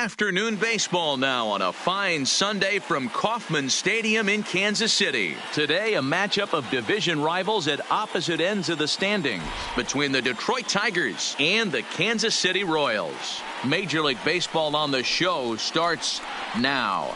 Afternoon baseball now on a fine Sunday from Kauffman Stadium in Kansas City. Today, a matchup of division rivals at opposite ends of the standings between the Detroit Tigers and the Kansas City Royals. Major League Baseball on the show starts now.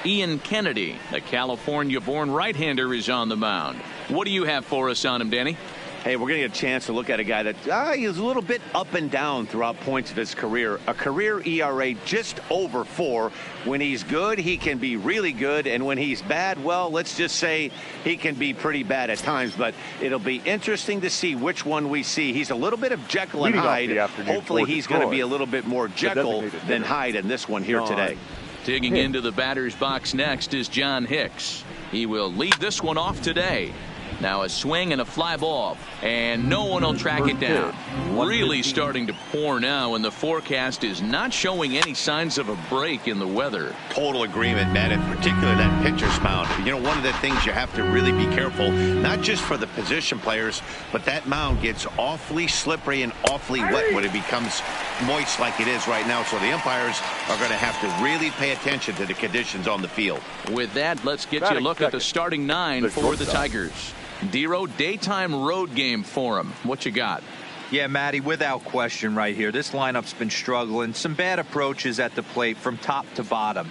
Ian Kennedy, the California-born right-hander, is on the mound. What do you have for us on him, Danny? Hey, we're going to get a chance to look at a guy that he's a little bit up and down throughout points of his career. A career ERA just over 4. When he's good, he can be really good. And when he's bad, well, let's just say he can be pretty bad at times. But it'll be interesting to see which one we see. He's a little bit of Jekyll and Hyde. Hopefully he's going to be a little bit more Jekyll than Hyde in this one here today. Digging into the batter's box next is John Hicks. He will lead this one off today. Now a swing and a fly ball, and no one will track it down. Really starting to pour now, and the forecast is not showing any signs of a break in the weather. Total agreement, Matt, in particular that pitcher's mound. You know, one of the things you have to really be careful, not just for the position players, but that mound gets awfully slippery and awfully wet when it becomes moist like it is right now. So the umpires are going to have to really pay attention to the conditions on the field. With that, let's get you a look at the starting 9 for the Tigers. Dero, daytime road game for him. What you got? Yeah, Matty, without question right here. This lineup's been struggling. Some bad approaches at the plate from top to bottom.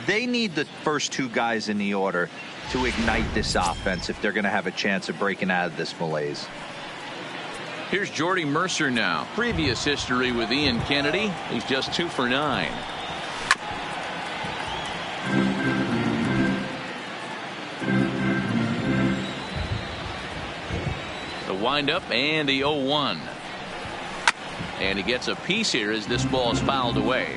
They need the first 2 guys in the order to ignite this offense if they're going to have a chance of breaking out of this malaise. Here's Jordy Mercer now. Previous history with Ian Kennedy. He's just 2 for 9. Wind up and the 0-1, and he gets a piece here as this ball is fouled away.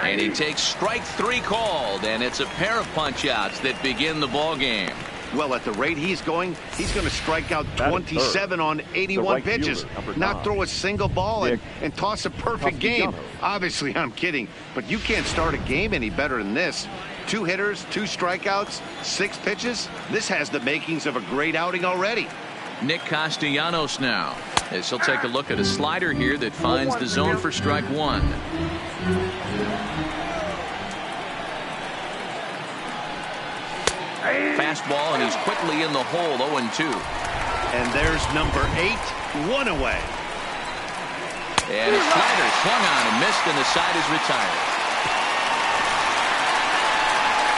And he takes strike 3 called, and it's a pair of punch outs that begin the ball game. Well, at the rate he's going to strike out 27 on 81 pitches, not throw a single ball and toss a perfect game. Obviously, I'm kidding, but you can't start a game any better than this. 2 hitters, 2 strikeouts, 6 pitches. This has the makings of a great outing already. Nick Castellanos now, as he'll take a look at a slider here that finds the zone for strike 1. Fastball, and he's quickly in the hole, 0-2. And there's number 8, 1 away. And a slider swung on and missed, and the side is retired.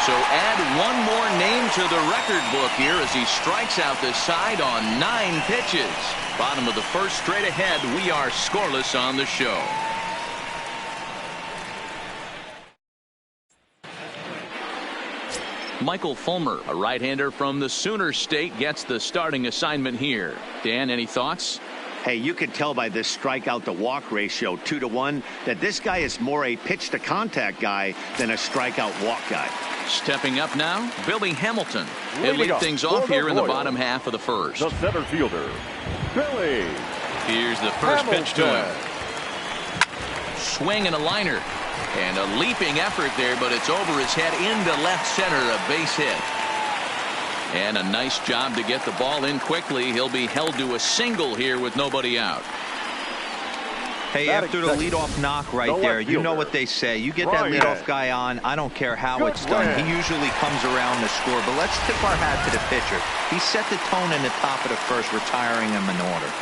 So add one more name to the record book here as he strikes out the side on 9 pitches. Bottom of the first, straight ahead. We are scoreless on the show. Michael Fulmer, a right-hander from the Sooner State, gets the starting assignment here. Dan, any thoughts? Hey, you can tell by this strikeout to walk ratio 2-to-1 that this guy is more a pitch to contact guy than a strikeout walk guy. Stepping up now, Billy Hamilton. He'll lead things off here in the bottom half of the first. The center fielder, Billy. Here's the first pitch to him. Swing and a liner. And a leaping effort there, but it's over his head into left center, a base hit. And a nice job to get the ball in quickly. He'll be held to a single here with nobody out. Hey, after the leadoff knock right there, you know what they say. You get that leadoff guy on, I don't care how it's done. He usually comes around to score. But let's tip our hat to the pitcher. He set the tone in the top of the first, retiring him in order.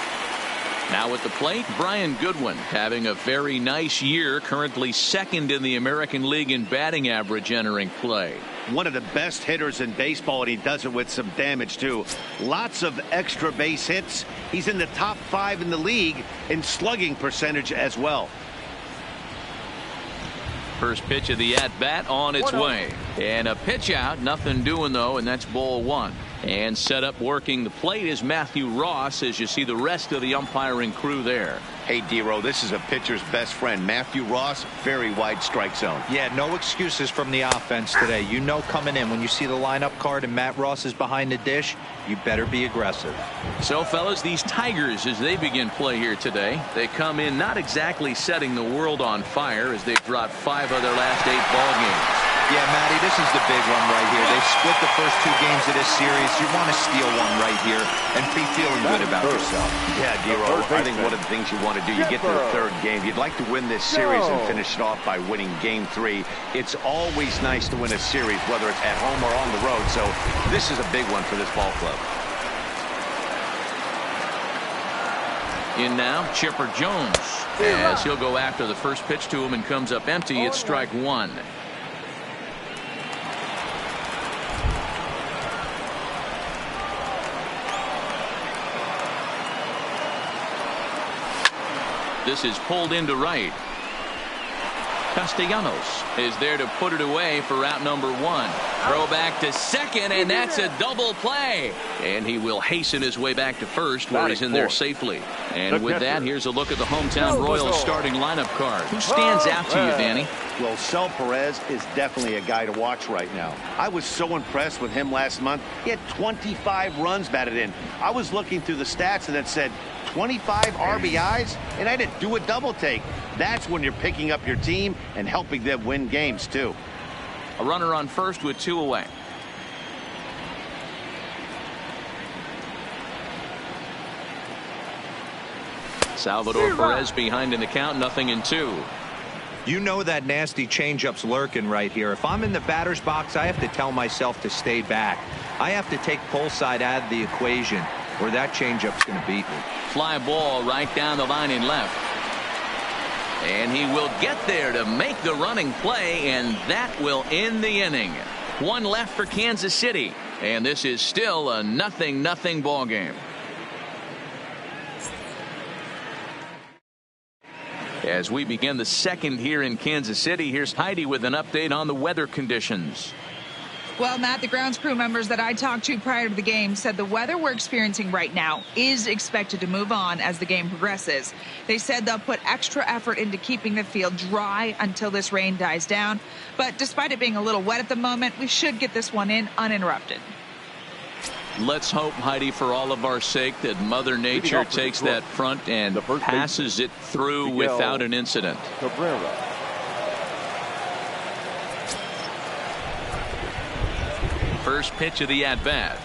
Now at the plate, Brian Goodwin having a very nice year, currently second in the American League in batting average entering play. One of the best hitters in baseball, and he does it with some damage too. Lots of extra base hits. He's in the top 5 in the league in slugging percentage as well. First pitch of the at-bat on its way. And a pitch out, nothing doing though, and that's ball 1. And set up working the plate is Matthew Ross, as you see the rest of the umpiring crew there. Hey, Dero, this is a pitcher's best friend. Matthew Ross, very wide strike zone. Yeah, no excuses from the offense today. You know coming in, when you see the lineup card and Matt Ross is behind the dish, you better be aggressive. So, fellas, these Tigers, as they begin play here today, they come in not exactly setting the world on fire as they've dropped 5 of their last 8 ball games. Yeah, Matty, this is the big one right here. They split the first 2 games of this series. You want to steal one right here and be feeling good about yourself. Yeah, Dero, I think one of the things you want to do, you get to the 3rd game, you'd like to win this series and finish it off by winning game 3. It's always nice to win a series, whether it's at home or on the road, so this is a big one for this ball club. In now, Chipper Jones, as he'll go after the first pitch to him and comes up empty. It's strike 1. This is pulled into right. Castellanos is there to put it away for out number 1. Throw back to second, and that's a double play. And he will hasten his way back to first, where he's in there safely. And with that, here's a look at the hometown Royals starting lineup card. Who stands out to you, Danny? Well, Sel Perez is definitely a guy to watch right now. I was so impressed with him last month. He had 25 runs batted in. I was looking through the stats and it said 25 RBIs, and I didn't do a double take. That's when you're picking up your team and helping them win games, too. A runner on first with 2 away. Salvador Perez behind in the count, 0-2. You know that nasty changeup's lurking right here. If I'm in the batter's box, I have to tell myself to stay back. I have to take pull side out of the equation, or that changeup's going to beat me. Fly ball right down the line in left. And he will get there to make the running play, and that will end the inning. 1 left for Kansas City, and this is still a 0-0 ball game. As we begin the 2nd here in Kansas City, here's Heidi with an update on the weather conditions. Well, Matt, the grounds crew members that I talked to prior to the game said the weather we're experiencing right now is expected to move on as the game progresses. They said they'll put extra effort into keeping the field dry until this rain dies down. But despite it being a little wet at the moment, we should get this one in uninterrupted. Let's hope, Heidi, for all of our sake, that Mother Nature takes that front and passes it through without an incident. First pitch of the at-bat.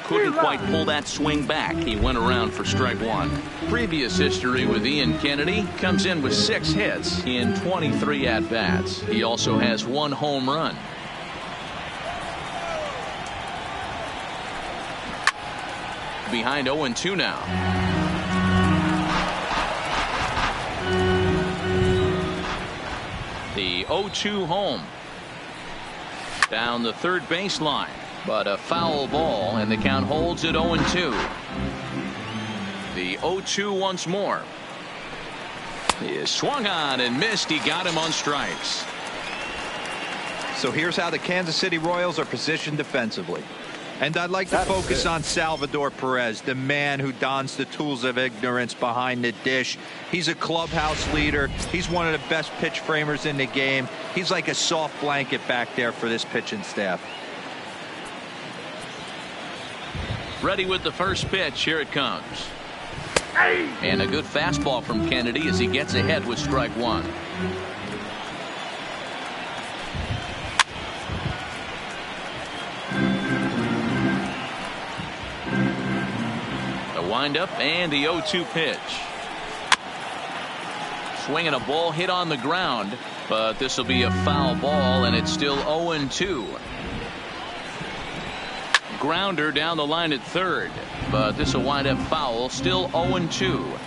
Couldn't quite pull that swing back. He went around for strike 1. Previous history with Ian Kennedy, comes in with 6 hits in 23 at-bats. He also has 1 home run. Behind 0-2 now. The 0-2 home. Down the third baseline, but a foul ball, and the count holds at 0-2. The 0-2 once more. He is swung on and missed. He got him on strikes. So here's how the Kansas City Royals are positioned defensively. And I'd like to focus on Salvador Perez, the man who dons the tools of ignorance behind the dish. He's a clubhouse leader. He's one of the best pitch framers in the game. He's like a soft blanket back there for this pitching staff. Ready with the first pitch. Here it comes. And a good fastball from Kennedy as he gets ahead with strike 1. Windup and the 0-2 pitch. Swinging a ball hit on the ground, but this will be a foul ball, and it's still 0-2. Grounder down the line at third, but this will wind up foul. Still 0-2.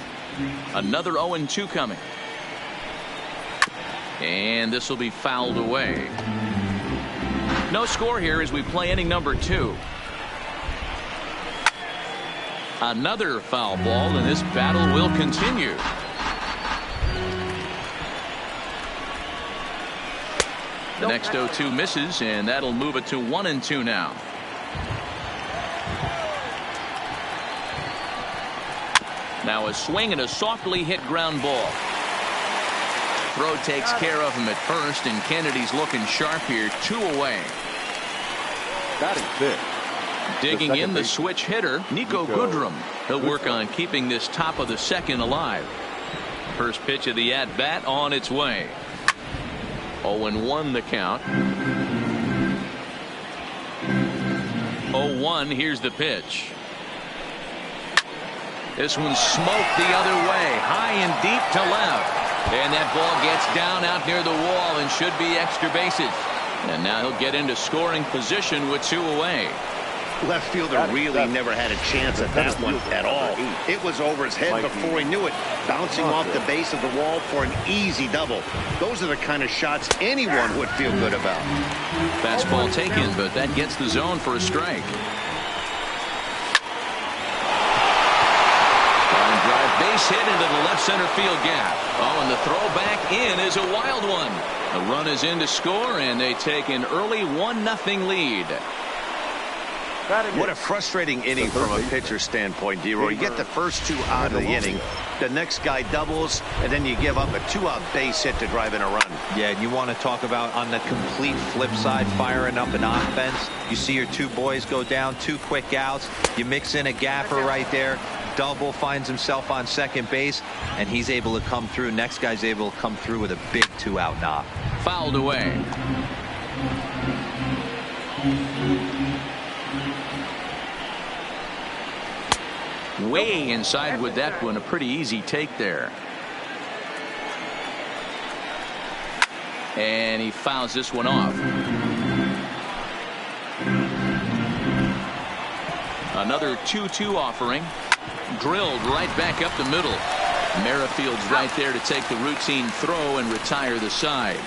Another 0-2 coming, and this will be fouled away. No score here as we play inning number 2. Another foul ball, and this battle will continue. The next 0-2 misses, and that'll move it to 1-2 now. Now a swing and a softly hit ground ball. Throw takes care of him at first, and Kennedy's looking sharp here. 2 away. Batting fifth. Digging in the switch hitter, Nico Goodrum. He'll work on keeping this top of the 2nd alive. First pitch of the at-bat on its way. 0-1 the count. 0-1. Here's the pitch. This one's smoked the other way, high and deep to left. And that ball gets down out near the wall and should be extra bases. And now he'll get into scoring position with 2 away. Left fielder really never had a chance at that one at all. It was over his head before he knew it, bouncing off the base of the wall for an easy double. Those are the kind of shots anyone would feel good about. Fastball taken, but that gets the zone for a strike. Line drive, base hit into the left center field gap. Oh, and the throw back in is a wild one. The run is in to score, and they take an early 1-0 lead. What a frustrating inning from a pitcher's standpoint, D-Roy. You get the first 2 out of the inning. The next guy doubles, and then you give up a 2-out base hit to drive in a run. Yeah, and you want to talk about on the complete flip side, firing up an offense. You see your 2 boys go down, 2 quick outs. You mix in a gapper right there. Double, finds himself on second base, and he's able to come through. Next guy's able to come through with a big 2-out knock. Fouled away. Way inside with that one. A pretty easy take there. And he fouls this one off. Another 2-2 offering. Drilled right back up the middle. Merrifield's right there to take the routine throw and retire the side.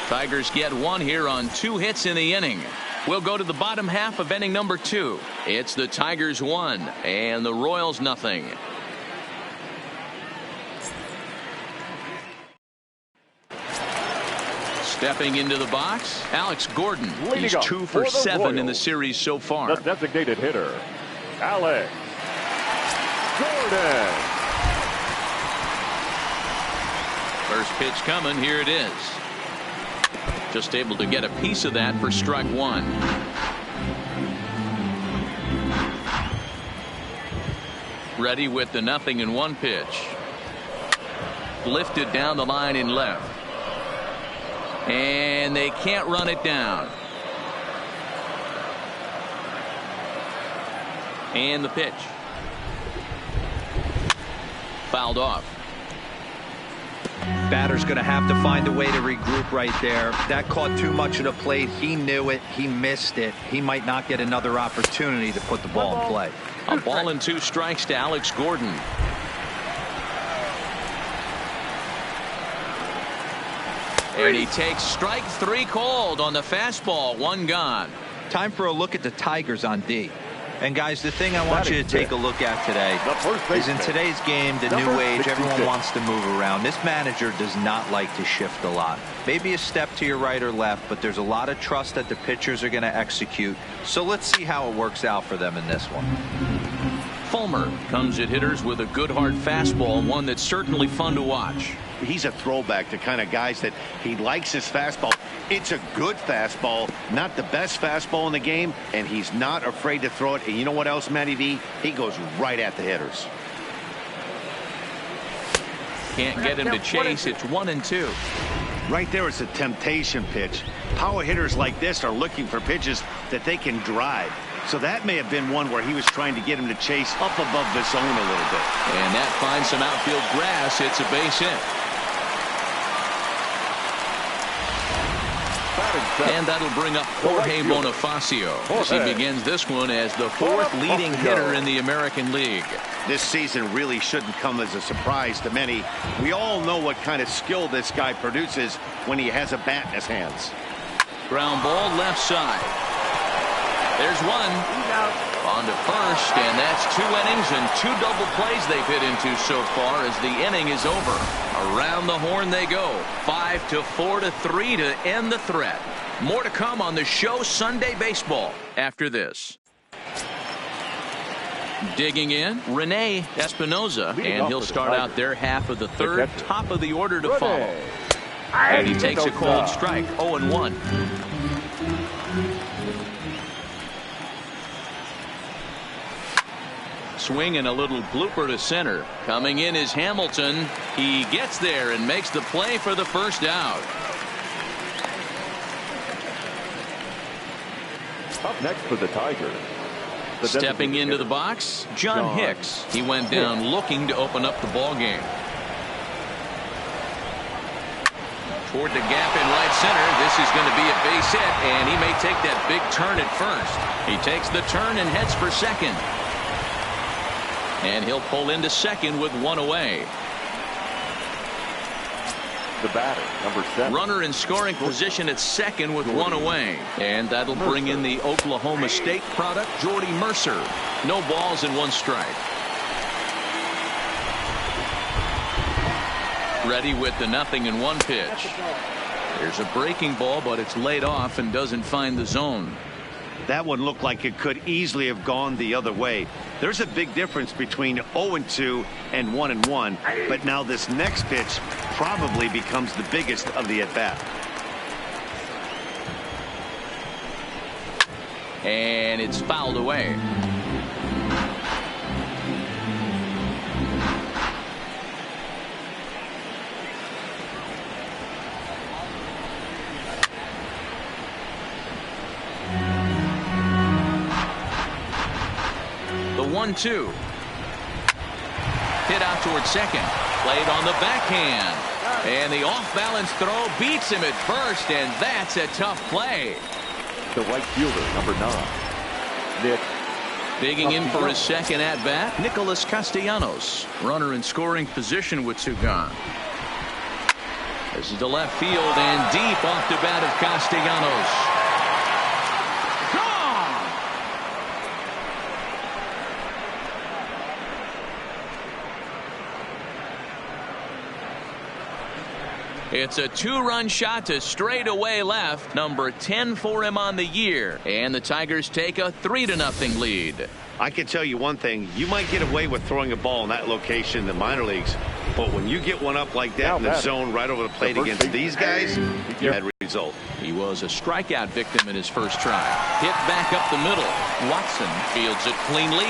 Tigers get 1 here on 2 hits in the inning. We'll go to the bottom half of inning number 2. It's the Tigers 1 and the Royals nothing. Stepping into the box, Alex Gordon. He's 2 for 7 in the series so far. The designated hitter, Alex Gordon. First pitch coming. Here it is. Just able to get a piece of that for strike 1. Ready with the 0-1 pitch. Lifted down the line in left. And they can't run it down. And the pitch. Fouled off. Batter's going to have to find a way to regroup right there. That caught too much of the plate. He knew it. He missed it. He might not get another opportunity to put the ball in play. A ball and 2 strikes to Alex Gordon. And he takes strike 3 called on the fastball. 1 gone. Time for a look at the Tigers on D. And guys, the thing I want you to take a look at today is in today's game, the new age, everyone wants to move around. This manager does not like to shift a lot. Maybe a step to your right or left, but there's a lot of trust that the pitchers are going to execute. So let's see how it works out for them in this one. Fulmer comes at hitters with a good hard fastball, one that's certainly fun to watch. He's a throwback to kind of guys that he likes his fastball. It's a good fastball, not the best fastball in the game, and he's not afraid to throw it. And you know what else, Matty V? He goes right at the hitters. Can't get him to chase. It's 1-2. Right there, it's a temptation pitch. Power hitters like this are looking for pitches that they can drive. So that may have been one where he was trying to get him to chase up above the zone a little bit. And that finds some outfield grass. It's a base hit. And that'll bring up Jorge Bonifacio as he begins this one as the 4th leading hitter in the American League. This season really shouldn't come as a surprise to many. We all know what kind of skill this guy produces when he has a bat in his hands. Ground ball left side. There's one. On to first, and that's 2 innings and 2 double plays they've hit into so far as the inning is over. Around the horn they go. 5-4-3 to end the threat. More to come on the show Sunday Baseball after this. Digging in, Rene Espinoza, and he'll start out their half of the 3rd, top of the order to follow. And he takes a cold strike, 0-1. Swing and a little blooper to center. Coming in is Hamilton. He gets there and makes the play for the first out. Up next for the Tigers. Stepping into the box, John Hicks. He went down looking to open up the ball game. Toward the gap in right center. This is going to be a base hit, and he may take that big turn at first. He takes the turn and heads for second. And he'll pull into second with one away. The batter, number 7. Runner in scoring position at second with one away. And that'll bring in the Oklahoma State product, Jordy Mercer. No balls and 1 strike. Ready with the 0-1 pitch. There's a breaking ball, but it's laid off and doesn't find the zone. That one looked like it could easily have gone the other way. There's a big difference between 0-2 and 1-1, but now this next pitch probably becomes the biggest of the at-bat. And it's fouled away. The 1-2. Hit out towards second. Played on the backhand. And the off-balance throw beats him at first, and that's a tough play. The right fielder, number 9. Nick. Digging in for his second at-bat, Nicholas Castellanos. Runner in scoring position with 2 gone. This is to left field and deep off the bat of Castellanos. It's a 2-run shot to straightaway left. Number 10 for him on the year. And the Tigers take a 3-0 lead. I can tell you one thing. You might get away with throwing a ball in that location in the minor leagues. But when you get one up like that in the zone right over the plate against these guys, bad result. He was a strikeout victim in his first try. Hit back up the middle. Watson fields it cleanly.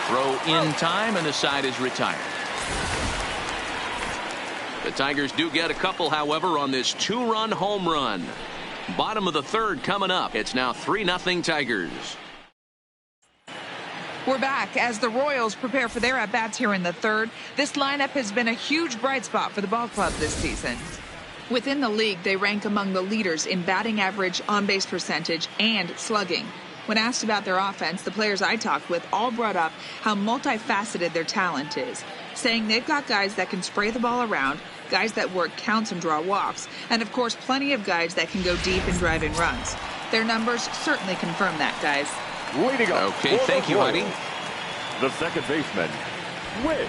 Throw in time, and the side is retired. The Tigers do get a couple, however, on this 2-run home run. Bottom of the 3rd coming up. It's now 3-0 Tigers. We're back as the Royals prepare for their at-bats here in the 3rd. This lineup has been a huge bright spot for the ball club this season. Within the league, they rank among the leaders in batting average, on-base percentage, and slugging. When asked about their offense, the players I talked with all brought up how multifaceted their talent is, saying they've got guys that can spray the ball around, guys that work counts and draw walks, and of course plenty of guys that can go deep and drive in runs. Their numbers certainly confirm that, guys. Leading up. Okay, thank you, Heidi. The second baseman, Whit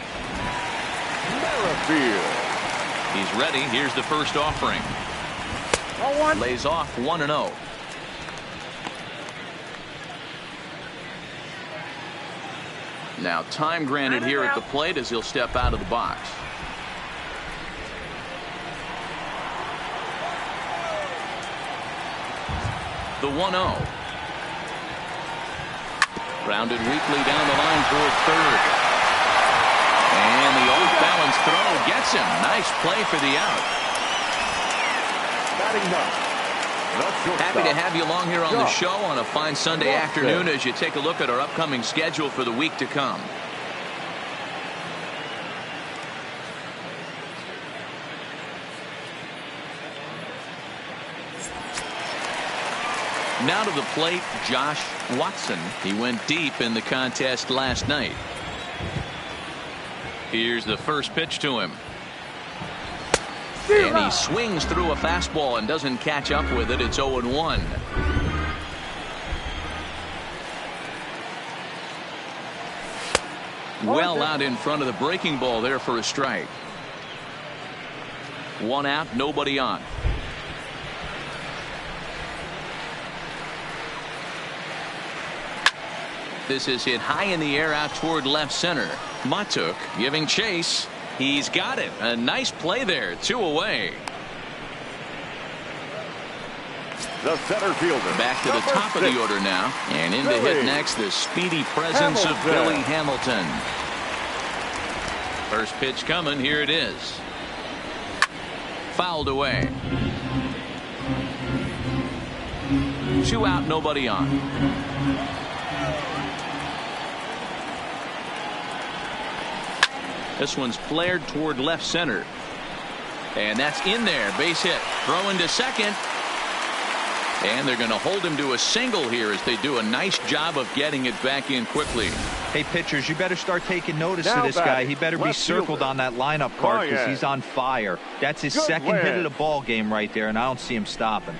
Merrifield. He's ready. Here's the first offering. Lays off 1-0. Now time granted here at the plate as he'll step out of the box. The 1-0. Rounded weakly down the line toward third. And the off-balance throw gets him. Nice play for the out. Batting ninth. Happy to have you along here on the show on a fine Sunday afternoon as you take a look at our upcoming schedule for the week to come. Now to the plate, Josh Watson. He went deep in the contest last night. Here's the first pitch to him. And he swings through a fastball and doesn't catch up with it. It's 0-1. Well out in front of the breaking ball there for a strike. 1 out, nobody on. This is hit high in the air out toward left center. Matuk giving chase. He's got it. A nice play there. 2 away. The center fielder. Back to the top of the order now. And in to hit next, the speedy presence of Billy Hamilton. First pitch coming. Here it is. Fouled away. 2 out, nobody on. This one's flared toward left center. And that's in there. Base hit. Throw into second. And they're going to hold him to a single here as they do a nice job of getting it back in quickly. Hey, pitchers, you better start taking notice of this guy. He better be circled on that lineup card because he's on fire. That's his second hit of the ball game right there, and I don't see him stopping.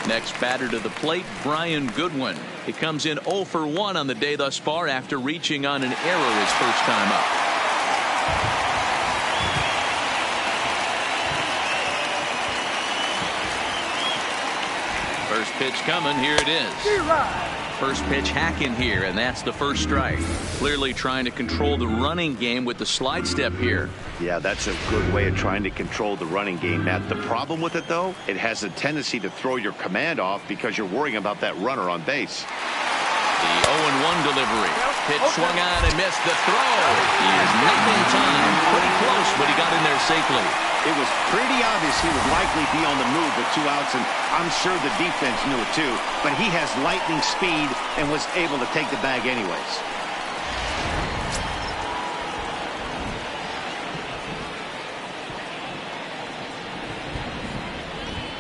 Next batter to the plate, Brian Goodwin. He comes in 0 for 1 on the day thus far after reaching on an error his first time up. First pitch coming. Here it is. First pitch hacking here, and that's the first strike. Clearly trying to control the running game with the slide step here. Yeah, that's a good way of trying to control the running game, Matt. The problem with it, though, it has a tendency to throw your command off because you're worrying about that runner on base. The 0-1 delivery. Pitch swung on and missed the throw. He is not in time. Pretty close, but he got in there safely. It was pretty obvious he would likely be on the move with 2 outs, and I'm sure the defense knew it too. But he has lightning speed and was able to take the bag anyways.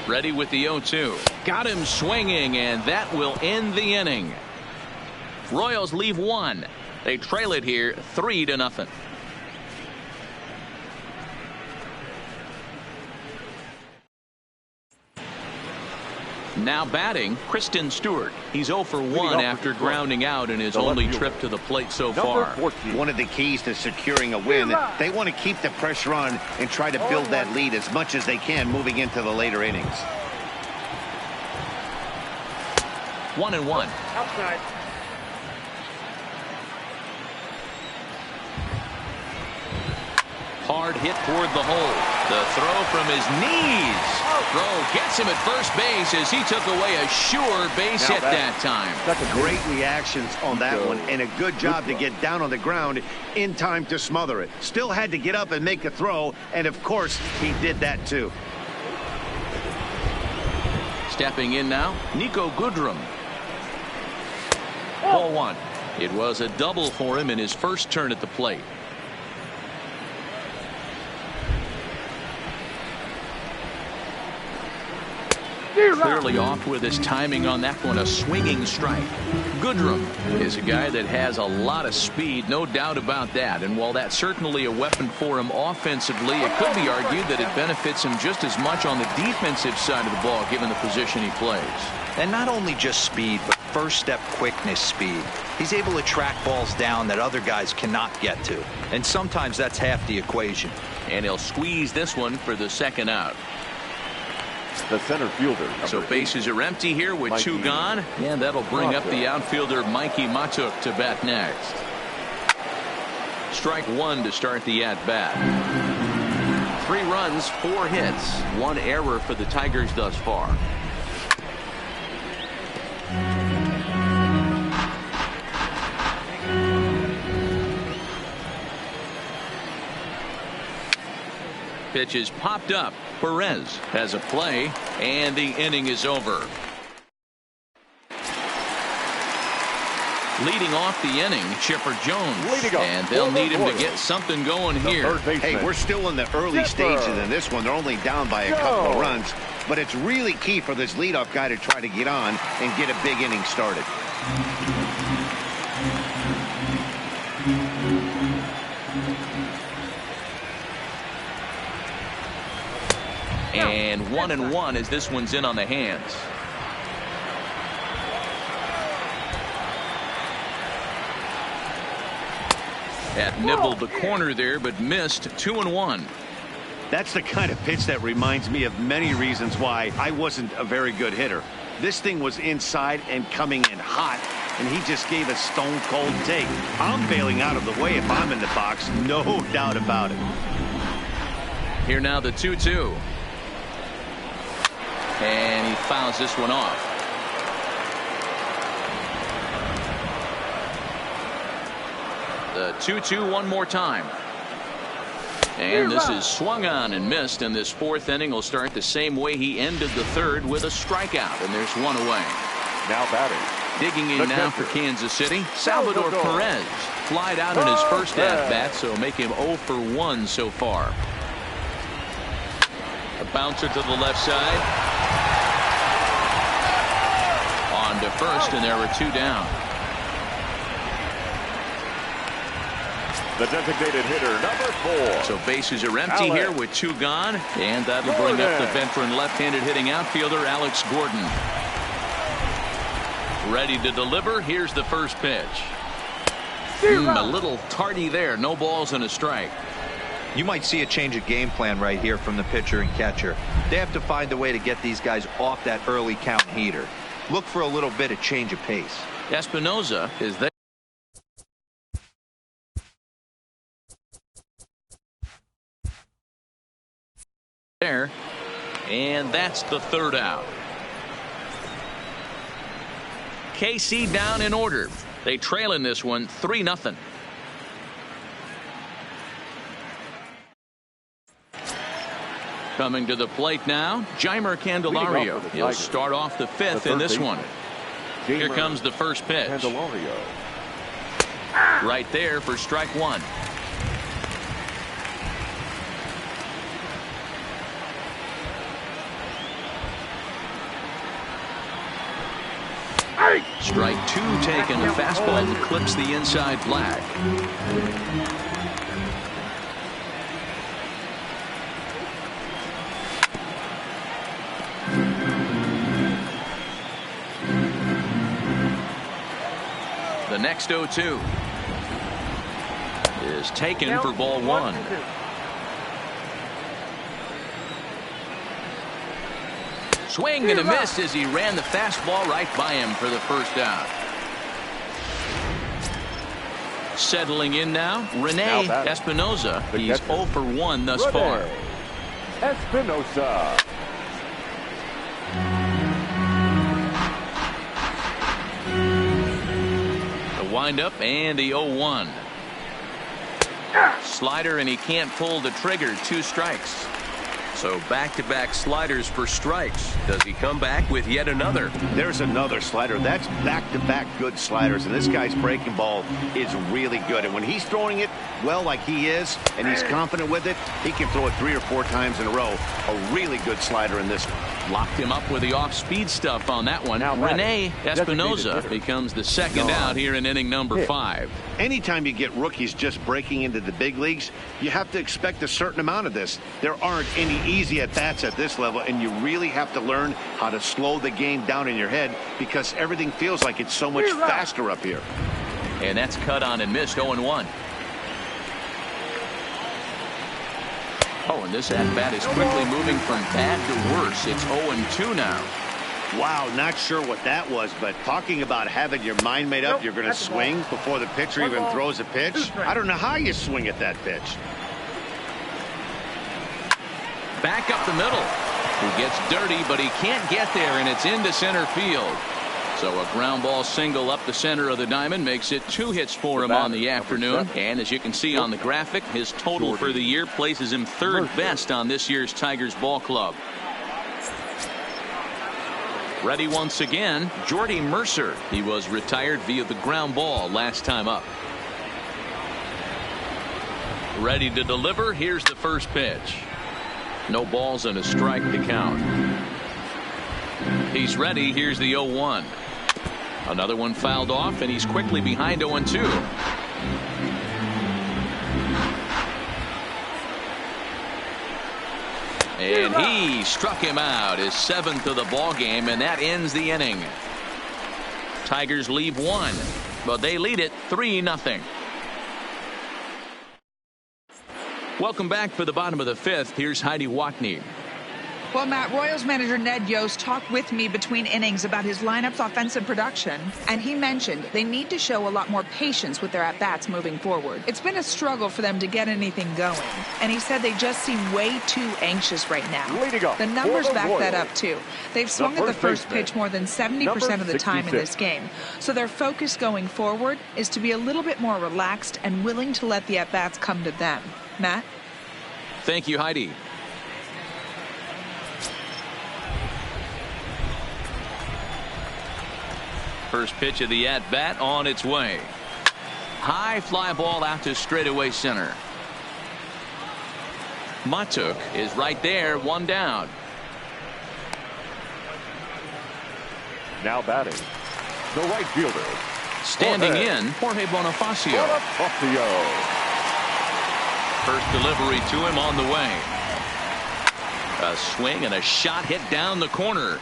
Ready with the 0-2. Got him swinging, and that will end the inning. Royals leave 1. They trail it here 3-0. Now batting, Kristen Stewart. He's 0 for 1 after grounding out in his only trip to the plate so far. One of the keys to securing a win, they want to keep the pressure on and try to build that lead as much as they can moving into the later innings. 1-1. Outside. Hard hit toward the hole. The throw from his knees. Throw gets him at first base as he took away a sure base hit that time. Great reactions on that one, and a good job to get down on the ground in time to smother it. Still had to get up and make a throw, and of course he did that too. Stepping in now, Nico Goodrum. Ball 1. It was a double for him in his first turn at the plate. Clearly off with his timing on that one, a swinging strike. Goodrum is a guy that has a lot of speed, no doubt about that. And while that's certainly a weapon for him offensively, it could be argued that it benefits him just as much on the defensive side of the ball, given the position he plays. And not only just speed, but first step quickness speed. He's able to track balls down that other guys cannot get to. And sometimes that's half the equation. And he'll squeeze this one for the second out. The center fielder. So bases are empty here with Mikey 2 gone. And that'll bring up the outfielder Mikey Matuk to bat next. Strike 1 to start the at-bat. 3 runs, 4 hits, 1 error for the Tigers thus far. Pitch is popped up. Perez has a play, and the inning is over. Leading off the inning, Chipper Jones, and they'll need him to get something going here. Hey, we're still in the early stages in this one. They're only down by a couple of runs, but it's really key for this leadoff guy to try to get on and get a big inning started. And 1-1 as this one's in on the hands. That nibbled the corner there, but missed. 2-1. That's the kind of pitch that reminds me of many reasons why I wasn't a very good hitter. This thing was inside and coming in hot, and he just gave a stone-cold take. I'm bailing out of the way if I'm in the box, no doubt about it. Here now the 2-2. And he fouls this one off. The 2-2 one more time. And this is swung on and missed, and this fourth inning will start the same way he ended the third, with a strikeout, and there's one away. Now batting. Digging in now for Kansas City, Salvador Perez. Flied out in his first at-bat, so make him 0 for 1 so far. A bouncer to the left side. On to first, and there were 2 down. The designated hitter, number 4. So bases are empty here with 2 gone, and that'll bring up the veteran left-handed hitting outfielder Alex Gordon. Ready to deliver. Here's the first pitch. A little tardy there. No balls and a strike. You might see a change of game plan right here from the pitcher and catcher. They have to find a way to get these guys off that early count heater. Look for a little bit of change of pace. Espinoza is there. And that's the third out. KC down in order. They trail in this one 3-0. Coming to the plate now, Jeimer Candelario. He'll start off the 5th in this one. Here comes the first pitch. Right there for strike 1. Strike 2 taken. A fastball that clips the inside flag. The next 0-2 is taken for ball 1. Swing and a miss as he ran the fastball right by him for the first out. Settling in now, Rene Espinoza. He's 0 for 1 thus far. Espinoza. The windup and the 0-1. Slider, and he can't pull the trigger. 2 strikes. So back-to-back sliders for strikes. Does he come back with yet another? There's another slider. That's back-to-back good sliders, and this guy's breaking ball is really good. And when he's throwing it well like he is, and he's confident with it, he can throw it 3 or 4 times in a row. A really good slider in this one. Locked him up with the off-speed stuff on that one. Rene Espinoza becomes the second out here in inning number 5. Anytime you get rookies just breaking into the big leagues, you have to expect a certain amount of this. There aren't any easy at-bats at this level, and you really have to learn how to slow the game down in your head because everything feels like it's so much faster up here. And that's cut on and missed. 0-1. Oh, and this at-bat is quickly moving from bad to worse. It's 0-2 now. Wow, not sure what that was, but talking about having your mind made up, you're going to swing before the pitcher even throws a pitch. I don't know how you swing at that pitch. Back up the middle. He gets dirty, but he can't get there, and it's into center field. So a ground ball single up the center of the diamond makes it 2 hits for him on the afternoon. And as you can see on the graphic, his total for the year places him 3rd best on this year's Tigers ball club. Ready once again, Jordy Mercer. He was retired via the ground ball last time up. Ready to deliver. Here's the first pitch. No balls and a strike to count. He's ready. Here's the 0-1. Another one fouled off, and he's quickly behind 0-2. And he struck him out, his 7th of the ball game, and that ends the inning. Tigers leave 1, but they lead it 3-0. Welcome back for the bottom of the 5th. Here's Heidi Watney. Well, Matt, Royals manager Ned Yost talked with me between innings about his lineup's offensive production, and he mentioned they need to show a lot more patience with their at-bats moving forward. It's been a struggle for them to get anything going, and he said they just seem way too anxious right now. The numbers back that up, too. They've swung at the first pitch more than 70% of the time in this game, so their focus going forward is to be a little bit more relaxed and willing to let the at-bats come to them. Matt? Thank you, Heidi. First pitch of the at-bat on its way. High fly ball out to straightaway center. Matuk is right there, one down. Now batting, the right fielder. Standing in, Jorge Bonifacio. First delivery to him on the way. A swing and a shot hit down the corner.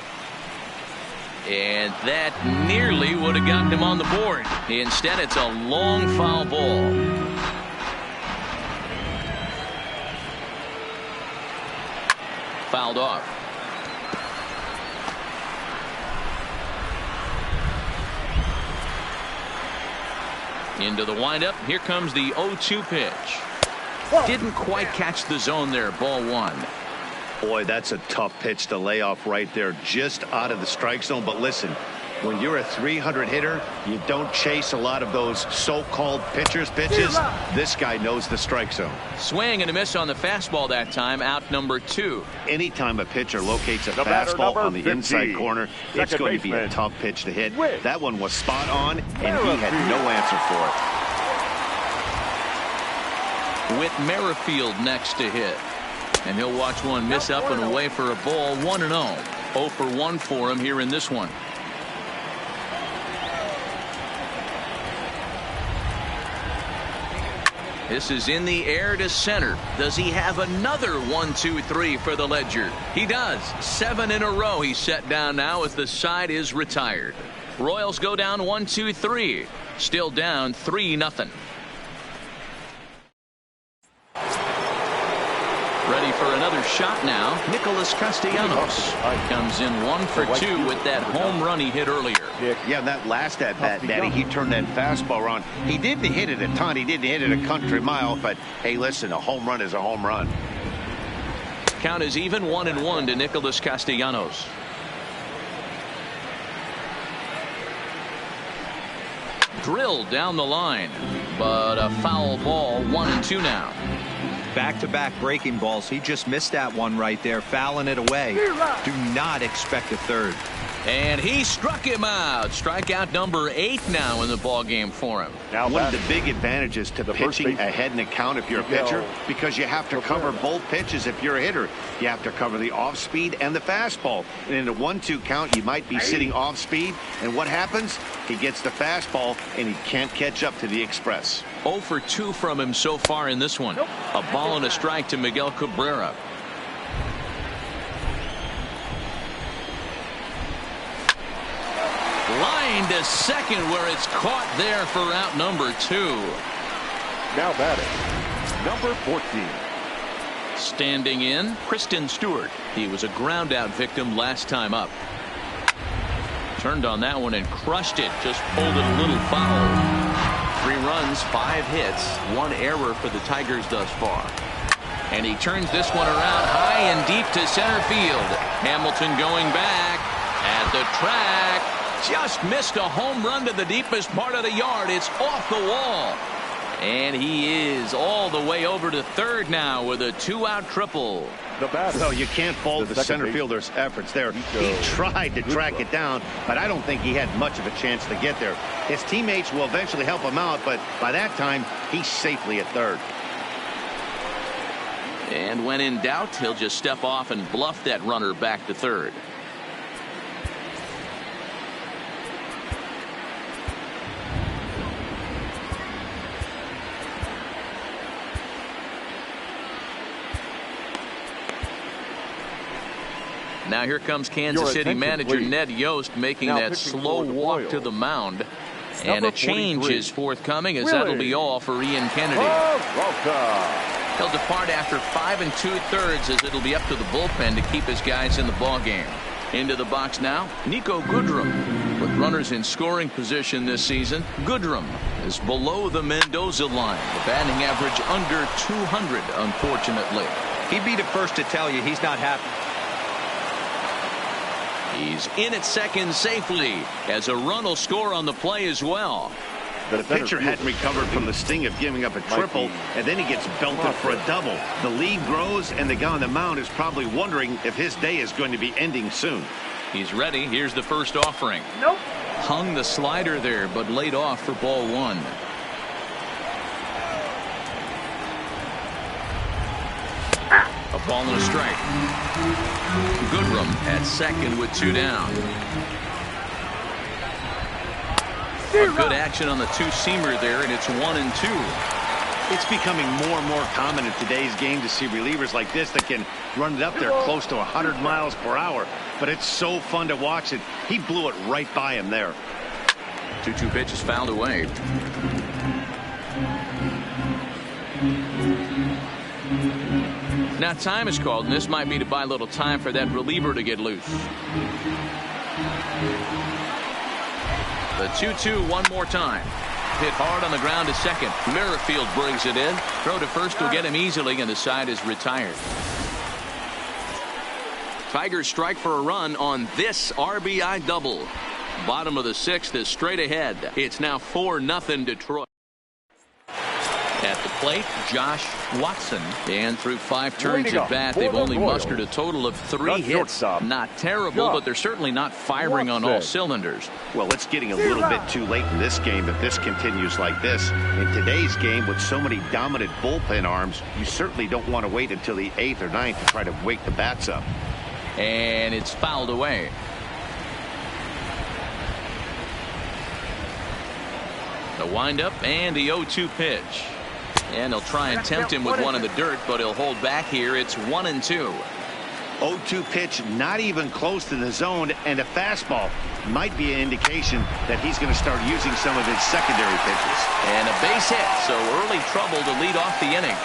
And that nearly would have gotten him on the board. Instead, it's a long foul ball. Fouled off. Into the windup. Here comes the 0-2 pitch. Didn't quite catch the zone there. Ball one. Boy, that's a tough pitch to lay off right there, just out of the strike zone. But listen, when you're a 300 hitter, you don't chase a lot of those so-called pitchers' pitches. This guy knows the strike zone. Swing and a miss on the fastball that time. Out number 2. Anytime a pitcher locates a fastball on the inside corner, it's going to be a tough pitch to hit. That one was spot on, and he had no answer for it. With Merrifield next to hit. And he'll watch one miss up and away for a ball. 1-0. 0 for 1 for him here in this one. This is in the air to center. Does he have another 1-2-3 for the Ledger? He does. 7 in a row he's set down now as the side is retired. Royals go down 1-2-3. Still down 3-0. Ready for another shot now. Nicholas Castellanos comes in 1 for 2 with that home run he hit earlier. Yeah, that last at bat, Daddy, he turned that fastball around. He didn't hit it a ton. He didn't hit it a country mile. But, hey, listen, a home run is a home run. Count is even 1-1 to Nicholas Castellanos. Drilled down the line, but a foul ball. 1-2 now. Back-to-back breaking balls. He just missed that one right there, fouling it away. Do not expect a third. And he struck him out. Strikeout number 8 now in the ball game for him. Now, one of the big advantages to pitching ahead in the count if you're a pitcher, because you have to cover both pitches if you're a hitter. You have to cover the off speed and the fastball. And in a 1-2 count, you might be sitting off speed. And what happens? He gets the fastball, and he can't catch up to the express. 0 for 2 from him so far in this one. A ball and a strike to Miguel Cabrera. Line to second where it's caught there for out number 2. Now batting, number 14. Standing in, Kristen Stewart. He was a ground out victim last time up. Turned on that one and crushed it. Just pulled it a little foul. 3 runs, 5 hits, 1 error for the Tigers thus far. And he turns this one around high and deep to center field. Hamilton going back at the track. Just missed a home run to the deepest part of the yard. It's off the wall. And he is all the way over to third now with a 2-out triple. So you can't fault the center fielder's efforts there. He tried to track it down, but I don't think he had much of a chance to get there. His teammates will eventually help him out, but by that time, he's safely at third. And when in doubt, he'll just step off and bluff that runner back to third. Now here comes Kansas City manager Ned Yost making that slow walk to the mound. And a change is forthcoming, as that'll be all for Ian Kennedy. He'll depart after 5 2/3 as it'll be up to the bullpen to keep his guys in the ballgame. Into the box now, Nico Goodrum. With runners in scoring position this season, Goodrum is below the Mendoza line. The batting average under 200, unfortunately. He'd be the first to tell you he's not happy. He's in at second safely as a run will score on the play as well. The pitcher hadn't recovered from the sting of giving up a triple, and then he gets belted for a double. The lead grows, and the guy on the mound is probably wondering if his day is going to be ending soon. He's ready. Here's the first offering. Nope. Hung the slider there, but laid off for ball one. A ball and a strike. Goodrum at second with 2 down. A good action on the two-seamer there, and it's 1-2. It's becoming more and more common in today's game to see relievers like this that can run it up there close to 100 miles per hour. But it's so fun to watch it. He blew it right by him there. 2-2 pitch is fouled away. Now time is called, and this might be to buy a little time for that reliever to get loose. The 2-2 one more time. Hit hard on the ground to second. Merrifield brings it in. Throw to first will get him easily, and the side is retired. Tigers strike for a run on this RBI double. Bottom of the 6th is straight ahead. It's now 4-0 Detroit. At the plate, Josh Watson. And through 5 turns at bat, they've only mustered a total of 3 hits. Not terrible, but they're certainly not firing on all cylinders. Well, it's getting a little bit too late in this game if this continues like this. In today's game, with so many dominant bullpen arms, you certainly don't want to wait until the 8th or 9th to try to wake the bats up. And it's fouled away. The windup and the 0-2 pitch. And they'll try and tempt him with one in the dirt, but he'll hold back here. It's 1-2. 0-2 pitch, not even close to the zone, and a fastball might be an indication that he's going to start using some of his secondary pitches. And a base hit, so early trouble to lead off the inning.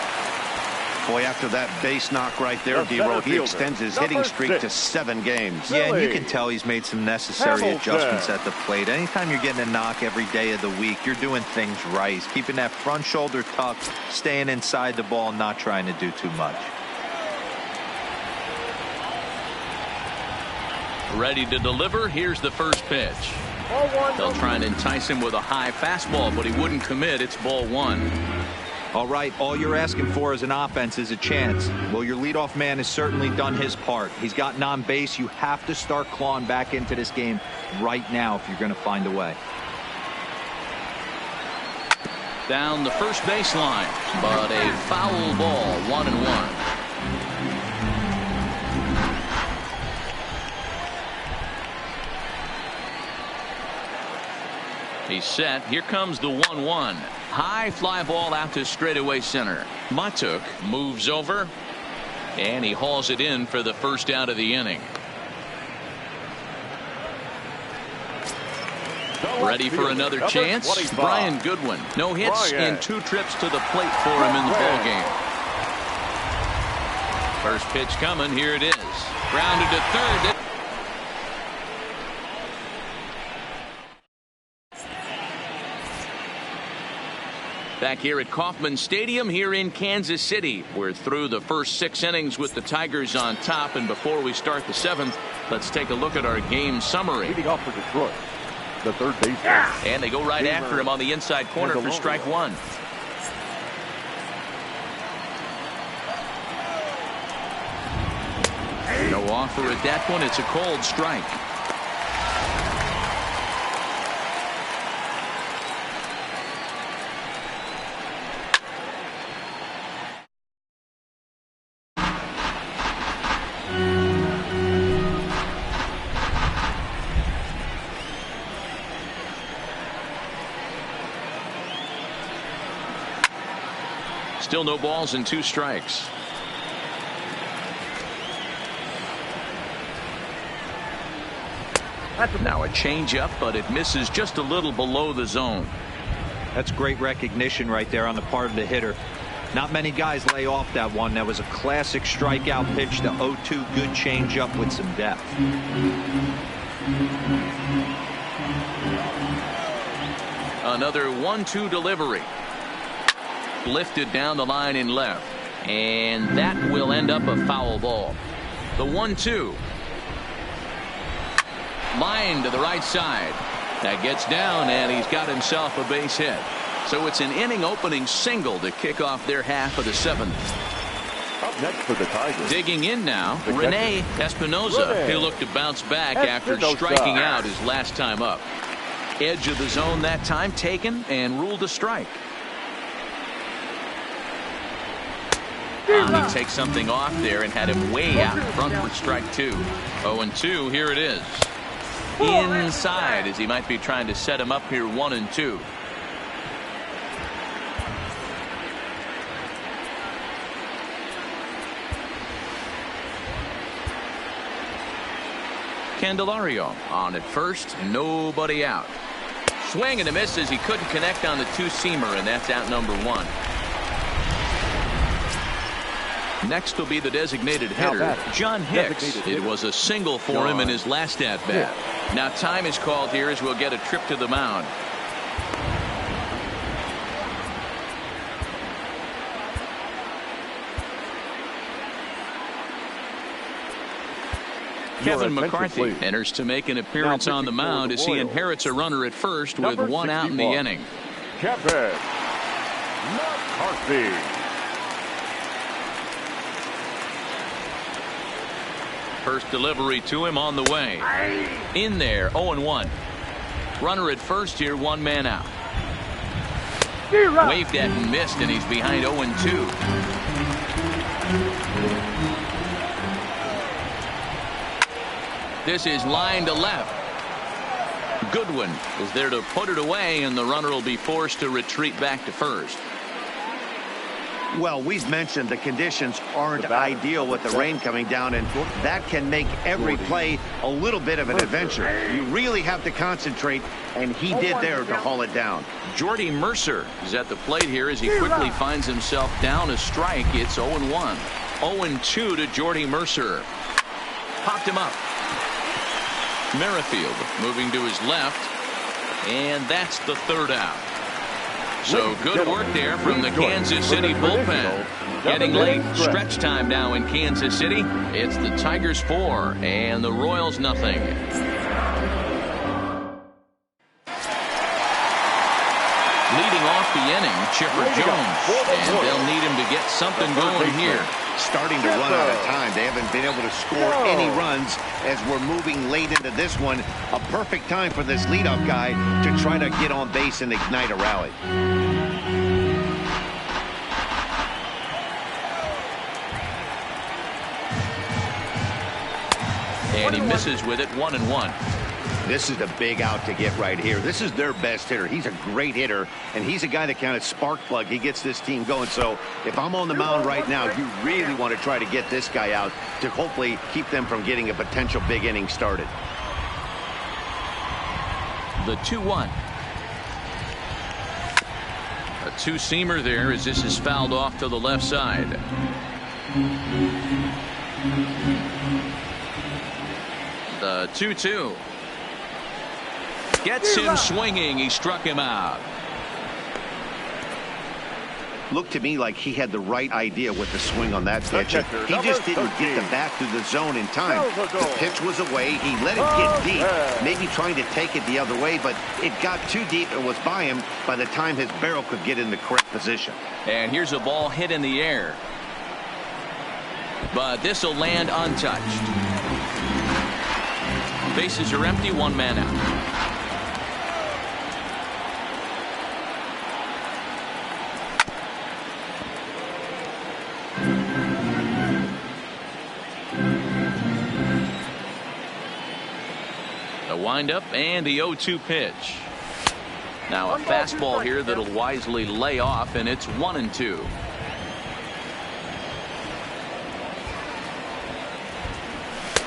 Boy, after that base knock right there, D-Roll, he extends his hitting streak to 7 games. Yeah, and you can tell he's made some necessary adjustments at the plate. Anytime you're getting a knock every day of the week, you're doing things right. He's keeping that front shoulder tucked, staying inside the ball, not trying to do too much. Ready to deliver. Here's the first pitch. They'll try and entice him with a high fastball, but he wouldn't commit. It's ball 1. All right, all you're asking for as an offense is a chance. Well, your leadoff man has certainly done his part. He's gotten on base. You have to start clawing back into this game right now if you're going to find a way. Down the first baseline, but a foul ball, 1-1. He's set. Here comes the 1-1. High fly ball out to straightaway center. Matuk moves over, and he hauls it in for the first out of the inning. Ready for another chance. Brian Goodwin. No hits and 2 trips to the plate for him in the ball game. First pitch coming. Here it is. Grounded to third. Back here at Kauffman Stadium here in Kansas City. We're through the first 6 innings with the Tigers on top, and before we start the 7th, let's take a look at our game summary. Leading off for Detroit, the third baseman. And they go right after him on the inside corner for strike 1. No offer at that one. It's a cold strike. Still no balls and 2 strikes. Now a changeup, but it misses just a little below the zone. That's great recognition right there on the part of the hitter. Not many guys lay off that one. That was a classic strikeout pitch. The 0-2 good changeup with some depth. Another 1-2 delivery. Lifted down the line in left, and that will end up a foul ball. The 1-2. Line to the right side. That gets down, and he's got himself a base hit. So it's an inning-opening single to kick off their half of the 7th. Up next for the Tigers. Digging in now, Rene Espinosa. He'll look to bounce back after striking out his last time up. Edge of the zone that time taken and ruled a strike. He takes something off there and had him way out in front for strike 2. 0-2, here it is. Inside as he might be trying to set him up here 1-2. Candelario on at first, nobody out. Swing and a miss as he couldn't connect on the two-seamer, and that's out number 1. Next will be the designated hitter, John Hicks. It was a single for him in his last at-bat. Now time is called here as we'll get a trip to the mound. Kevin McCarthy enters to make an appearance on the mound as he inherits a runner at first with 1 out in the inning. Kevin McCarthy. First delivery to him on the way. In there, 0-1. Runner at first here, 1 man out. Waved at and missed, and he's behind 0-2. This is line to left. Goodwin is there to put it away, and the runner will be forced to retreat back to first. Well, we've mentioned the conditions aren't ideal with the rain coming down, and that can make every play a little bit of an adventure. You really have to concentrate, and he did there to haul it down. Jordy Mercer is at the plate here as he quickly finds himself down a strike. It's 0-1. 0-2 to Jordy Mercer. Popped him up. Merrifield moving to his left, and that's the 3rd out. So good work there from the Kansas City bullpen. Getting late, stretch time now in Kansas City. It's the Tigers 4 and the Royals nothing. Leading off the inning, Chipper Jones, and they'll need him to get something going here. Starting to run out of time. They haven't been able to score any runs as we're moving late into this one. A perfect time for this leadoff guy to try to get on base and ignite a rally. And he misses with it, 1-1. This is a big out to get right here. This is their best hitter. He's a great hitter, and he's a guy that kind of spark plug. He gets this team going. So if I'm on the mound right now, you really want to try to get this guy out to hopefully keep them from getting a potential big inning started. The 2-1. A two-seamer there as this is fouled off to the left side. The 2-2. Gets him swinging. He struck him out. Looked to me like he had the right idea with the swing on that pitch. He just didn't get the bat through the zone in time. The pitch was away. He let it get deep, maybe trying to take it the other way, but it got too deep and was by him by the time his barrel could get in the correct position. And here's a ball hit in the air. But this will land untouched. Bases are empty, 1 man out. The windup and the 0-2 pitch. Now a fastball here that'll wisely lay off, and it's 1-2.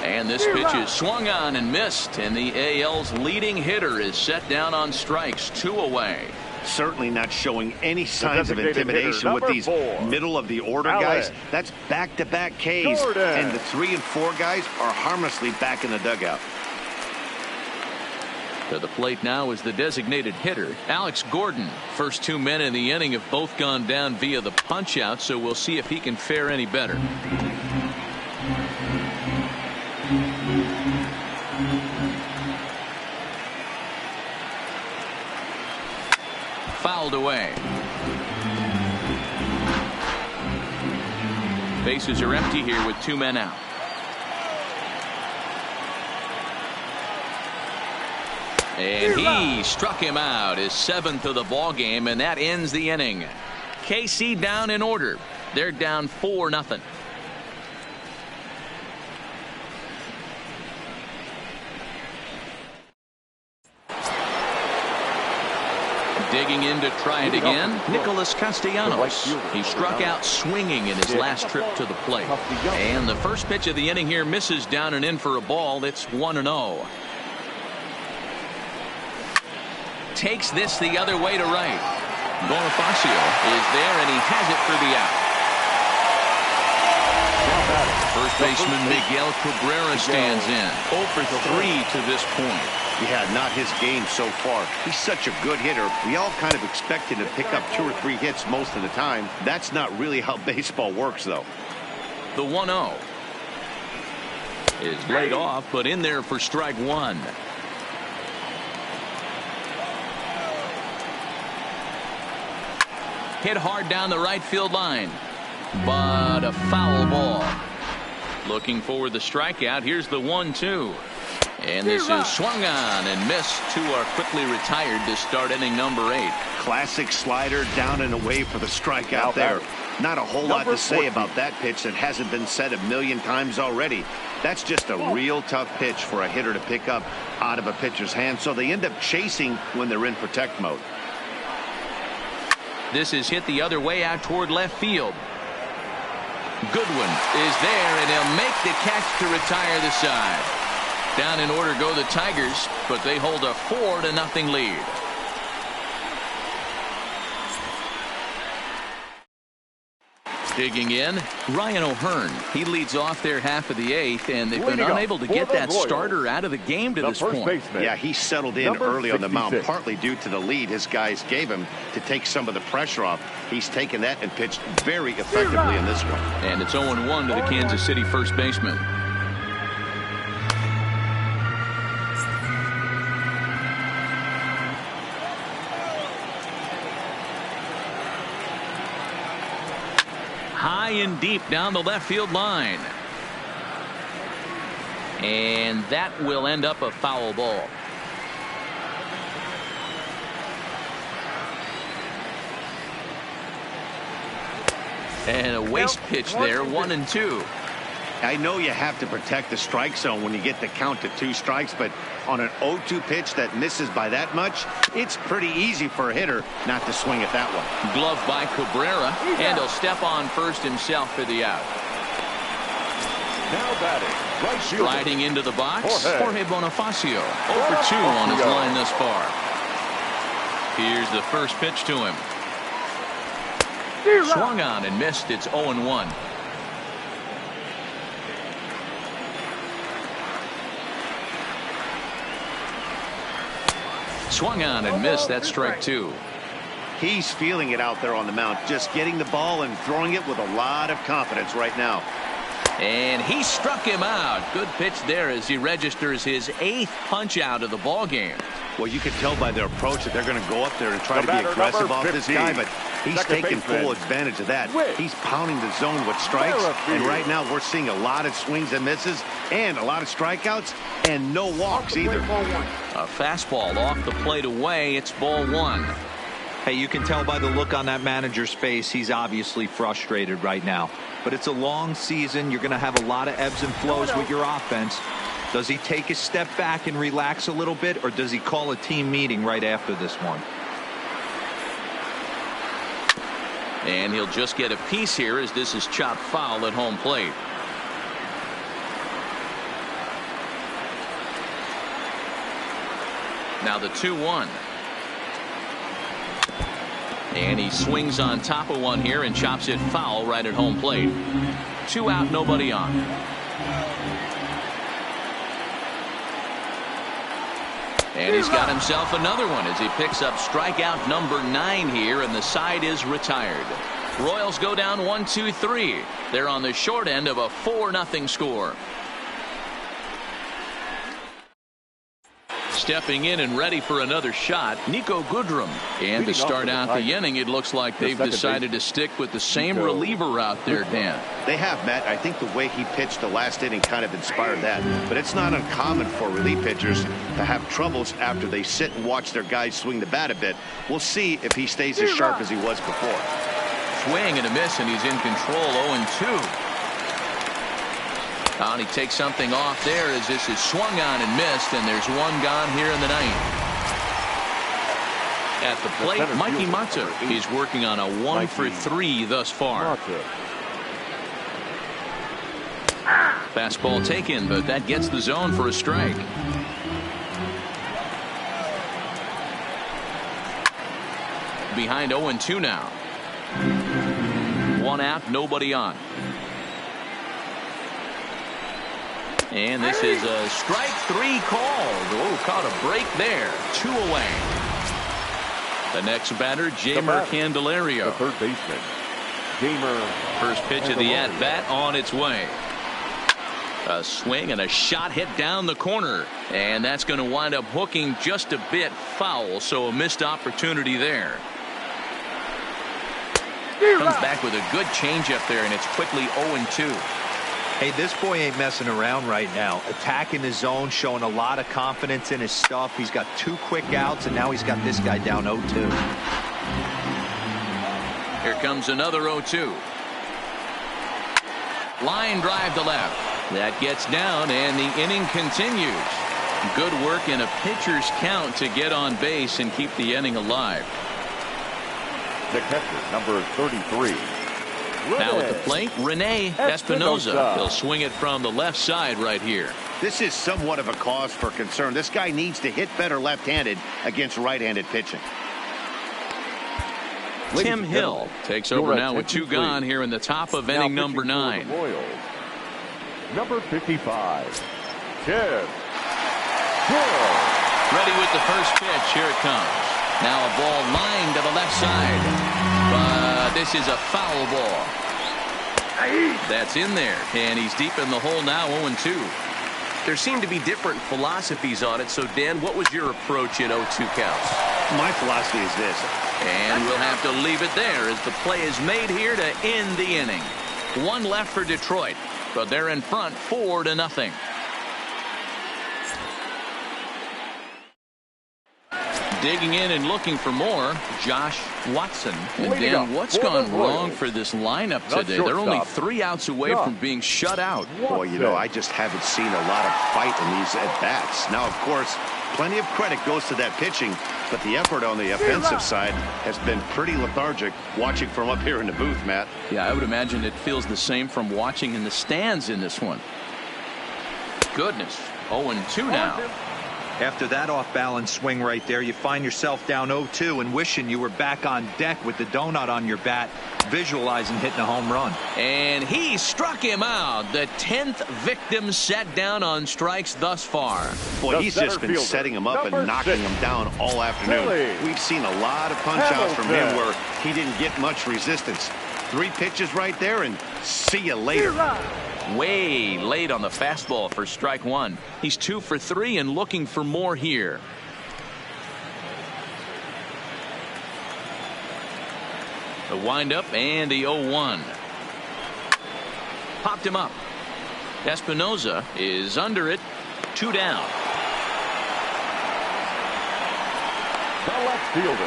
And this pitch is swung on and missed, and the AL's leading hitter is set down on strikes, 2 away. Certainly not showing any signs of intimidation with these middle of the order guys. That's back-to-back Ks, and the 3 and 4 guys are harmlessly back in the dugout. To the plate now is the designated hitter, Alex Gordon. First 2 men in the inning have both gone down via the punch-out, so we'll see if he can fare any better. away. Bases are empty here with 2 men out. And he struck him out, his 7th of the ball game, and that ends the inning. KC down in order. They're down 4-0. Digging in to try it again, Nicholas Castellanos. He struck out swinging in his last trip to the plate. And the first pitch of the inning here misses down and in for a ball. It's 1-0. Takes this the other way to right. Bonifacio is there, and he has it for the out. First baseman Miguel Cabrera stands in. 0 for 3 to this point. Yeah, not his game so far. He's such a good hitter. We all kind of expect him to pick up 2 or 3 hits most of the time. That's not really how baseball works, though. The 1-0 is laid off, but in there for strike 1. Hit hard down the right field line, but a foul ball. Looking for the strikeout. Here's the 1-2. And this is swung on and missed. 2 are quickly retired to start inning number 8. Classic slider down and away for the strikeout there. Not a whole lot to say about that pitch that hasn't been said a million times already. That's just a real tough pitch for a hitter to pick up out of a pitcher's hand, so they end up chasing when they're in protect mode. This is hit the other way out toward left field. Goodwin is there, and he'll make the catch to retire the side. Down in order go the Tigers, but they hold a 4-0 lead. Digging in, Ryan O'Hearn. He leads off their half of the 8th, and they've been unable to get that starter out of the game to this point. Yeah, he settled in early on the mound, partly due to the lead his guys gave him to take some of the pressure off. He's taken that and pitched very effectively in this one. And it's 0-1 to the Kansas City first baseman. High and deep down the left field line. And that will end up a foul ball. And a waste pitch there, 1-2. I know you have to protect the strike zone when you get the count to 2 strikes, but on an 0-2 pitch that misses by that much, it's pretty easy for a hitter not to swing at that one. Glove by Cabrera, and he'll step on first himself for the out. Now batting, right fielder. Sliding into the box, Jorge Bonifacio. 0 for 2 on his line thus far. Here's the first pitch to him. Swung on and missed. It's 0-1. Swung on and missed. That's strike 2. He's feeling it out there on the mound, just getting the ball and throwing it with a lot of confidence right now. And he struck him out. Good pitch there as he registers his 8th punch out of the ball game. Well, you can tell by their approach that they're going to go up there and try to be aggressive off this guy, but he's taking full advantage of that. He's pounding the zone with strikes, and right now we're seeing a lot of swings and misses and a lot of strikeouts and no walks either. A fastball off the plate away. It's ball 1. Hey, you can tell by the look on that manager's face, he's obviously frustrated right now. But it's a long season. You're going to have a lot of ebbs and flows with your offense. Does he take a step back and relax a little bit, or does he call a team meeting right after this one? And he'll just get a piece here as this is chopped foul at home plate. Now the 2-1. And he swings on top of one here and chops it foul right at home plate. 2 out, nobody on. And he's got himself another one as he picks up strikeout number 9 here, and the side is retired. Royals go down 1-2-3. They're on the short end of a 4-0 score. stepping in and ready for another shot, Nico Goodrum. And to start out the inning, it looks like they've decided to stick with the same reliever out there, Dan. They have, Matt. I think the way he pitched the last inning kind of inspired that. But it's not uncommon for relief pitchers to have troubles after they sit and watch their guys swing the bat a bit. We'll see if he stays as sharp as he was before. Swing and a miss, and he's in control. 0-2. And he takes something off there as this is swung on and missed, and there's one gone here in the ninth. At the plate, Mikey Mata. He's working on a 1-for-3 thus far. Fastball taken, but that gets the zone for a strike. Behind 0-2 now. One out, nobody on. And this is a strike 3 called. Oh, caught a break there. 2 away. The next batter, Jamer Candelario. The third baseman, Jamer. First pitch of the at-bat on its way. A swing and a shot hit down the corner. And that's going to wind up hooking just a bit foul, so a missed opportunity there. Comes back with a good changeup there, and it's quickly 0-2. Hey, this boy ain't messing around right now. Attacking the zone, showing a lot of confidence in his stuff. He's got 2 quick outs, and now he's got this guy down 0-2. Here comes another 0-2. Line drive to left. That gets down, and the inning continues. Good work in a pitcher's count to get on base and keep the inning alive. The catcher, number 33. Now at the plate, Rene Espinoza. He'll swing it from the left side right here. This is somewhat of a cause for concern. This guy needs to hit better left-handed against right-handed pitching. Tim Hill takes over now with 2 gone here in the top of inning number 9. Number 55, Tim Hill. Ready with the first pitch. Here it comes. Now a ball lined to the left side. But this is a foul ball. That's in there, and he's deep in the hole now. 0-2. There seem to be different philosophies on it. So, Dan, what was your approach in 0-2 counts? My philosophy is this. And we'll have to leave it there as the play is made here to end the inning. 1 left for Detroit, but they're in front 4-0. Digging in and looking for more, Josh Watson. And Dan, what's gone wrong for this lineup today? They're only 3 outs away from being shut out. Boy, you know, I just haven't seen a lot of fight in these at-bats. Now, of course, plenty of credit goes to that pitching, but the effort on the offensive side has been pretty lethargic watching from up here in the booth, Matt. Yeah, I would imagine it feels the same from watching in the stands in this one. Goodness, 0-2 now. After that off-balance swing right there, you find yourself down 0-2 and wishing you were back on deck with the donut on your bat, visualizing hitting a home run. And he struck him out. The 10th victim set down on strikes thus far. Boy, he's just been setting him up and knocking him down all afternoon. We've seen a lot of punch-outs from him where he didn't get much resistance. 3 pitches right there, and see you later. Way late on the fastball for strike 1. He's 2 for 3 and looking for more here. The windup and the 0-1. Popped him up. Espinoza is under it. 2 down.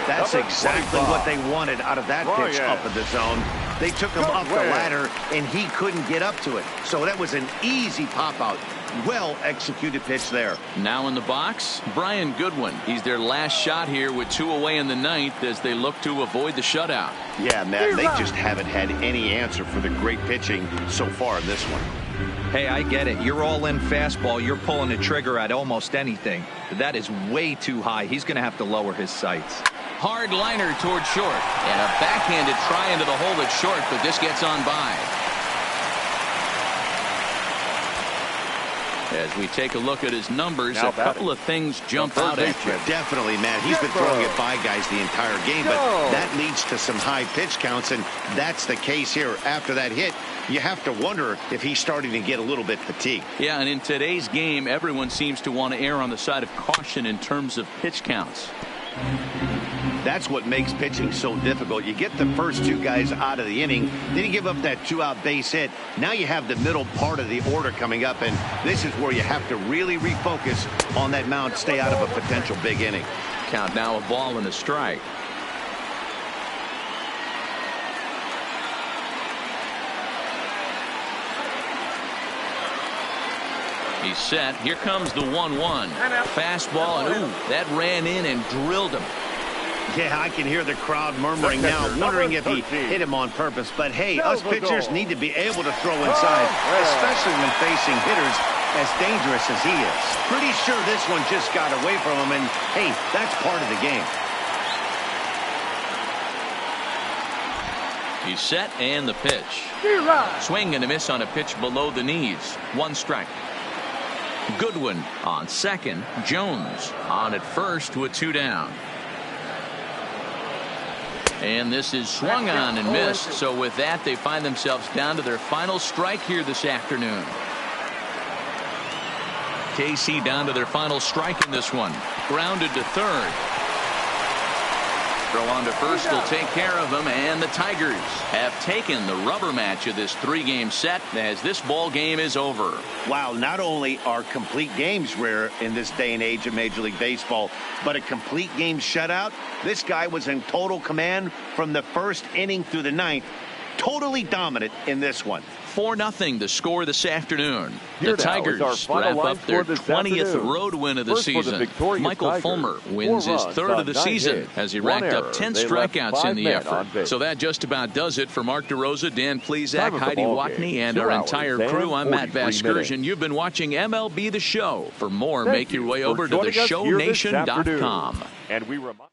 That's exactly what they wanted out of that pitch up in the zone. They took him up the ladder, and he couldn't get up to it. So that was an easy pop-out. Well-executed pitch there. Now in the box, Brian Goodwin. He's their last shot here with 2 away in the ninth as they look to avoid the shutout. Yeah, Matt, they just haven't had any answer for the great pitching so far in this one. Hey, I get it. You're all in fastball. You're pulling the trigger at almost anything. But that is way too high. He's going to have to lower his sights. Hard liner toward short. And a backhanded try into the hole at short, but this gets on by. As we take a look at his numbers, a couple of things jump out at you. Definitely, Matt. He's been throwing it by guys the entire game, but that leads to some high pitch counts, and that's the case here. After that hit, you have to wonder if he's starting to get a little bit fatigued. Yeah, and in today's game, everyone seems to want to err on the side of caution in terms of pitch counts. That's what makes pitching so difficult. You get the first two guys out of the inning, then you give up that 2-out base hit. Now you have the middle part of the order coming up, and this is where you have to really refocus on that mound, stay out of a potential big inning. Count now, a ball and a strike. He's set. Here comes the 1-1. Fastball, and ooh, that ran in and drilled him. Yeah, I can hear the crowd murmuring now, wondering if he hit him on purpose. But hey, us pitchers need to be able to throw inside, especially when facing hitters as dangerous as he is. Pretty sure this one just got away from him, and hey, that's part of the game. He's set, and the pitch. Swing and a miss on a pitch below the knees. 1 strike. Goodwin on second. Jones on at first with 2 down. And this is swung on and missed. So with that, they find themselves down to their final strike here this afternoon. KC down to their final strike in this one. Grounded to third. Throw on to first will take care of them, and the Tigers have taken the rubber match of this 3-game set as this ball game is over. Wow, not only are complete games rare in this day and age of Major League Baseball, but a complete game shutout. This guy was in total command from the first inning through the 9th. Totally dominant in this one. 4-0 the score this afternoon. The Tigers wrap up their 20th road win of the season. Michael Fulmer wins his 3rd of the season as he racked up 10 strikeouts in the effort. So that just about does it for Mark DeRosa, Dan Plesac, Heidi Watney, and our entire crew. I'm Matt Vasgersian. You've been watching MLB The Show. For more, make your way over to theshowNation.com. And we remind